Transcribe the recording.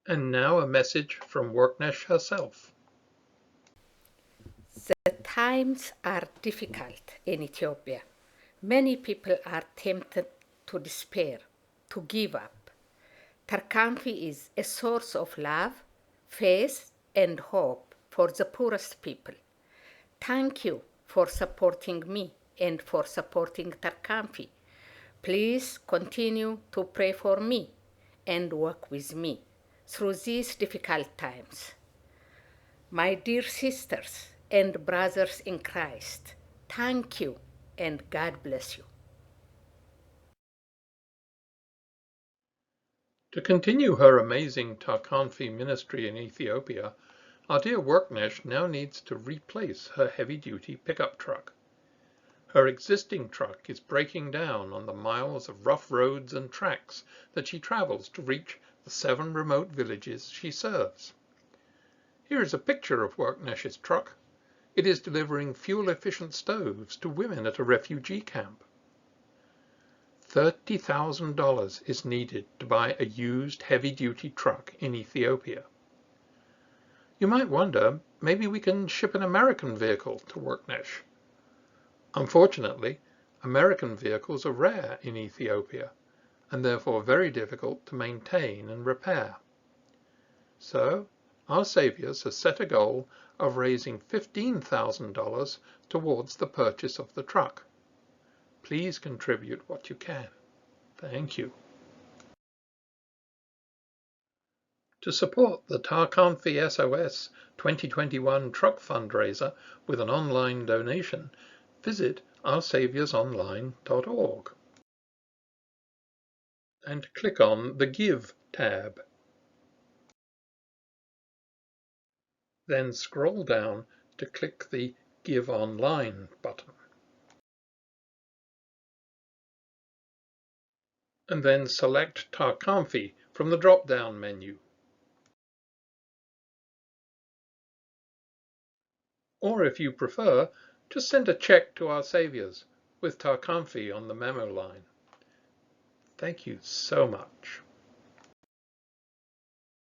And now a message from Worknesh herself. The times are difficult in Ethiopia. Many people are tempted to despair, to give up. Tarkanfi is a source of love, faith, and hope for the poorest people. Thank you for supporting me and for supporting Tarkanfi. Please continue to pray for me and work with me through these difficult times. My dear sisters and brothers in Christ, thank you and God bless you. To continue her amazing Tarkanfi ministry in Ethiopia, our dear Worknesh now needs to replace her heavy-duty pickup truck. Her existing truck is breaking down on the miles of rough roads and tracks that she travels to reach the 7 remote villages she serves. Here is a picture of Worknesh's truck. It is delivering fuel-efficient stoves to women at a refugee camp. $30,000 is needed to buy a used heavy-duty truck in Ethiopia. You might wonder, maybe we can ship an American vehicle to Worknesh. Unfortunately, American vehicles are rare in Ethiopia and therefore very difficult to maintain and repair. So, our Saviours has set a goal of raising $15,000 towards the purchase of the truck. Please contribute what you can. Thank you. To support the Tarkanfi SOS 2021 truck fundraiser with an online donation, visit oursaviorsonline.org and click on the Give tab. Then scroll down to click the Give Online button. And then select Tarkanfi from the drop-down menu. Or if you prefer, just send a check to our Saviours with Tarkanfi on the memo line. Thank you so much.